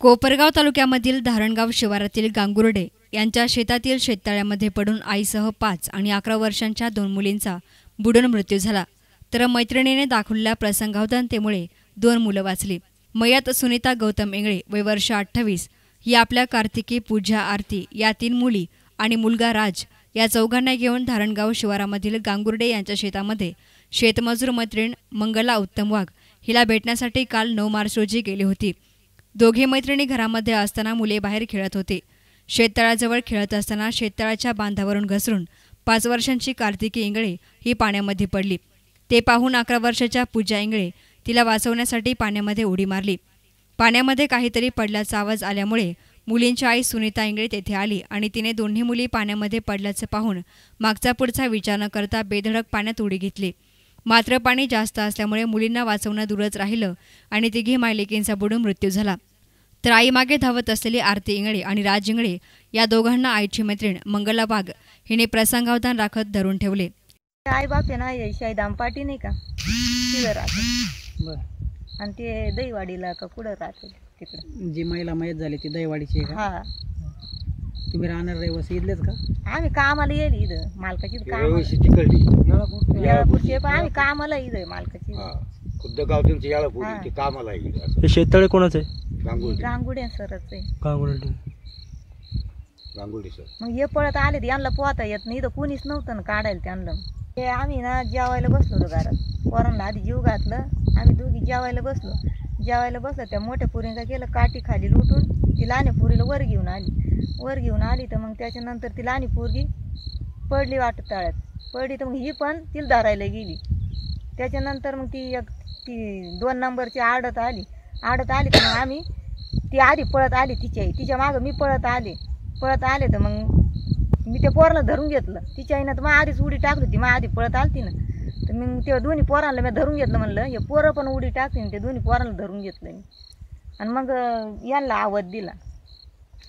कोपरगाव तालुक्यामधील धारणगाव शिवारातील गांगुर्डे यांच्या शेतातील शेततळ्यामध्ये पडून आईसह 5 आणि 11 वर्षांच्या 2 मुलींचा बुडून मृत्यू झाला, तर मैत्रिणीने दाखवलेल्या प्रसंगावधानतेमुळे 2 मुलं वाचली। मयत सुनीता गौतम इंगळे वय वर्ष 28 ही आपल्या कार्तिकी, पूजा, आरती या 3 मुली आणि मुलगा राज या चौघांना घेऊन धारणगाव शिवारामधील गांगुर्डे यांच्या शेतामध्ये शेतमजूर मैत्रीण मंगला उत्तम वाघ हिला भेटण्यासाठी काल 9 मार्च रोजी गेली होती। दोघे मैत्रिणी घरामध्ये असताना मुले बाहेर खेळत होते। शेततळ्याजवळ खेळत असताना शेततळ्याच्या बांधावरून घसरून 5 वर्षांची कार्तिकी इंगळे ही पाण्यामध्ये पडली। ते पाहून 11 वर्षाच्या पूजा इंगळे तिला वाचवण्यासाठी पाण्यामध्ये उडी मारली। पाण्यामध्ये काहीतरी पडल्याचा आवाज आल्यामुळे मुलींची आई सुनीता इंगळे तेथे आली आणि तिने दोन्ही मुली पाण्यामध्ये पडल्याचे पाहून मागचा पुढचा विचार न करता बेधडक पाण्यात उडी घेतली। मात्र पाणी जास्त असल्यामुळे मुलींना वाचवणं दूरच राहिलं आणि तिघी मायलेकींचा बुडून मृत्यू झाला। तर आईमागे धावत असलेली आरती इंगळे आणि राज इंगळे या दोघांना आईची मैत्रीण मंगला वाघ हिने प्रसंगावधान राखत धरून ठेवले। आई बाप आहे ना, शाहीदाम पाटी नाही का तिथं राहते बरं, आणि ते दहीवाडीला का कुठं राहते तिकडं। जी महिला मयत झाली ती दहीवाडीची आहे का? हा। तुम्ही राहणार रहिवासी इथलेच का? आम्ही कामाला येईल इथं मालकाची आम्ही कामाला इथं मालकाची खुद्द गाव तुमची याळापूर कामाला आहे। हे शेततळे कोणाचं आहे? गांगुर्डे सरच आहे। गांगुर्डे सर। मग हे पळत आले यांना पोहता येत नाही, इथं कोणीच नव्हतं ना काढायला त्यांना। ते आम्ही ना जेवायला बसलो होतो घरात, पोरांना आधी जीव घातलं, आम्ही दोघी जेवायला बसलो त्या मोठ्या पुरींना केलं काठी खाली लुटून ती लहान्या पुरीला वर घेऊन आली तर मग त्याच्यानंतर ती लहानी पोरगी पडली वाटत तळ्यात पडली, तर मग ही पण तिला धरायला गेली। त्याच्यानंतर मग ती 2 नंबरची आडत आली तर मग आम्ही ती आधी पळत आली तिच्या मागं मी पळत आले तर मग मी त्या पोराला धरून घेतलं तिच्या आईनं, तर मग आधीच उडी टाकली होती, मग आधी पळत आलती ना, तर मग ते दोन्ही पोरांना मी धरून घेतलं, म्हणलं हे पोरं पण उडी टाकली ना, ते दोन्ही पोरांना धरून घेतलं मी आणि मग यांना आवाज दिला।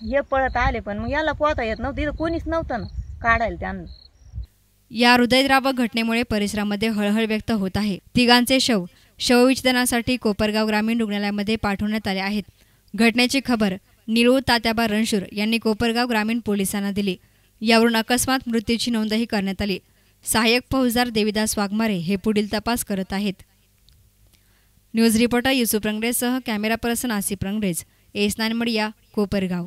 हे पळत आले पण मग याला पोहता येत नव्हतं, इथं कोणीच नव्हतं ना काढायला त्यांना। या हृदयद्रावक घटनेमुळे परिसरामध्ये हळहळ व्यक्त होत आहे। तिघांचे शवविच्छेदनासाठी कोपरगाव ग्रामीण रुग्णालयामध्ये पाठवण्यात आले आहेत। घटनेची खबर निळू तात्याबा रणशूर यांनी कोपरगाव ग्रामीण पोलिसांना दिली। यावरून अकस्मात मृत्यूची नोंदही करण्यात आली। सहाय्यक फौजदार देविदास वाघमारे हे पुढील तपास करत आहेत। न्यूज रिपोर्टर युसुफ रंगरेजसह camera person Asif Rangrez, S nine media, Kopargaon.